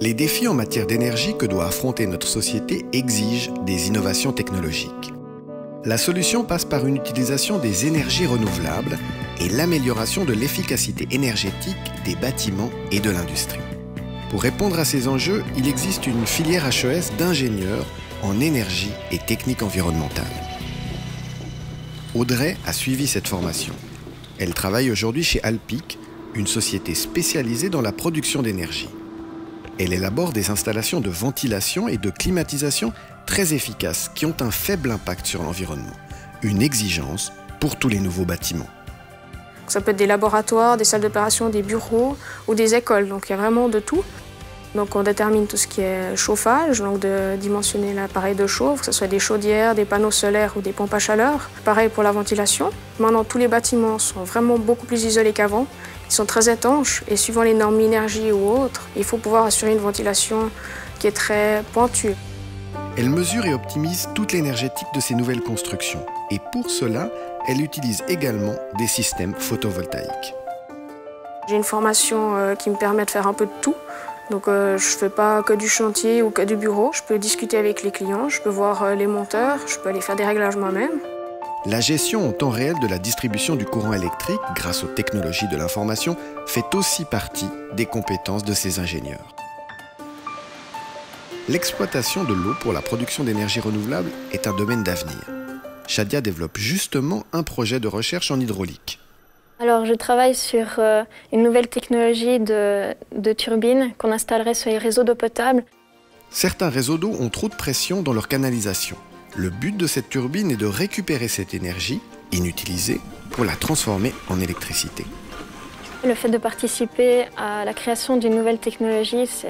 Les défis en matière d'énergie que doit affronter notre société exigent des innovations technologiques. La solution passe par une utilisation des énergies renouvelables et l'amélioration de l'efficacité énergétique des bâtiments et de l'industrie. Pour répondre à ces enjeux, il existe une filière HES d'ingénieurs en énergie et technique environnementale. Audrey a suivi cette formation. Elle travaille aujourd'hui chez Alpiq, une société spécialisée dans la production d'énergie. Elle élabore des installations de ventilation et de climatisation très efficaces qui ont un faible impact sur l'environnement, une exigence pour tous les nouveaux bâtiments. Ça peut être des laboratoires, des salles d'opération, des bureaux ou des écoles, donc il y a vraiment de tout. Donc on détermine tout ce qui est chauffage, donc de dimensionner l'appareil de chauffe, que ce soit des chaudières, des panneaux solaires ou des pompes à chaleur. Pareil pour la ventilation. Maintenant tous les bâtiments sont vraiment beaucoup plus isolés qu'avant. Ils sont très étanches et suivant les normes énergie ou autres, il faut pouvoir assurer une ventilation qui est très pointue. Elle mesure et optimise toute l'énergétique de ces nouvelles constructions. Et pour cela, elle utilise également des systèmes photovoltaïques. J'ai une formation qui me permet de faire un peu de tout. Donc je ne fais pas que du chantier ou que du bureau. Je peux discuter avec les clients, je peux voir les monteurs, je peux aller faire des réglages moi-même. La gestion en temps réel de la distribution du courant électrique, grâce aux technologies de l'information, fait aussi partie des compétences de ces ingénieurs. L'exploitation de l'eau pour la production d'énergie renouvelable est un domaine d'avenir. Shadia développe justement un projet de recherche en hydraulique. Alors, je travaille sur une nouvelle technologie de turbine qu'on installerait sur les réseaux d'eau potable. Certains réseaux d'eau ont trop de pression dans leur canalisation. Le but de cette turbine est de récupérer cette énergie, inutilisée, pour la transformer en électricité. Le fait de participer à la création d'une nouvelle technologie, c'est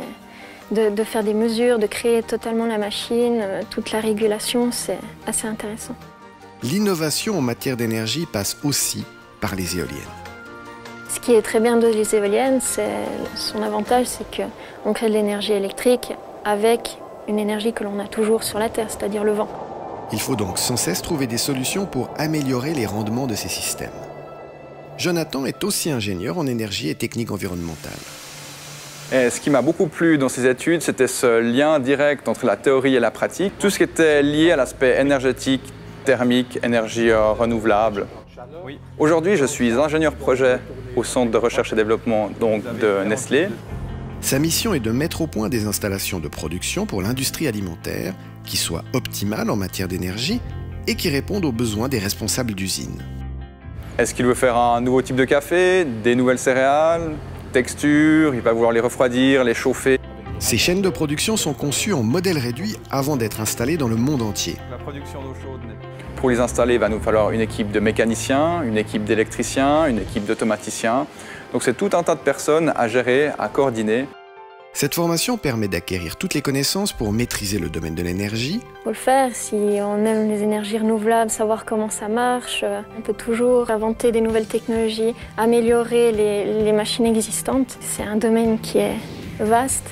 de faire des mesures, de créer totalement la machine, toute la régulation, c'est assez intéressant. L'innovation en matière d'énergie passe aussi par les éoliennes. Ce qui est très bien de les éoliennes, son avantage, c'est qu'on crée de l'énergie électrique avec une énergie que l'on a toujours sur la Terre, c'est-à-dire le vent. Il faut donc sans cesse trouver des solutions pour améliorer les rendements de ces systèmes. Jonathan est aussi ingénieur en énergie et technique environnementale. Et ce qui m'a beaucoup plu dans ces études, c'était ce lien direct entre la théorie et la pratique. Tout ce qui était lié à l'aspect énergétique, thermique, énergie renouvelable. Oui. Aujourd'hui, je suis ingénieur projet au Centre de recherche et développement de Nestlé. Sa mission est de mettre au point des installations de production pour l'industrie alimentaire qui soient optimales en matière d'énergie et qui répondent aux besoins des responsables d'usines. Est-ce qu'il veut faire un nouveau type de café, des nouvelles céréales, textures, il va vouloir les refroidir, les chauffer. Ces chaînes de production sont conçues en modèle réduit avant d'être installées dans le monde entier. La production d'eau chaude. Pour les installer, il va nous falloir une équipe de mécaniciens, une équipe d'électriciens, une équipe d'automaticiens. Donc c'est tout un tas de personnes à gérer, à coordonner. Cette formation permet d'acquérir toutes les connaissances pour maîtriser le domaine de l'énergie. Il faut le faire si on aime les énergies renouvelables, savoir comment ça marche. On peut toujours inventer des nouvelles technologies, améliorer les machines existantes. C'est un domaine qui est vaste.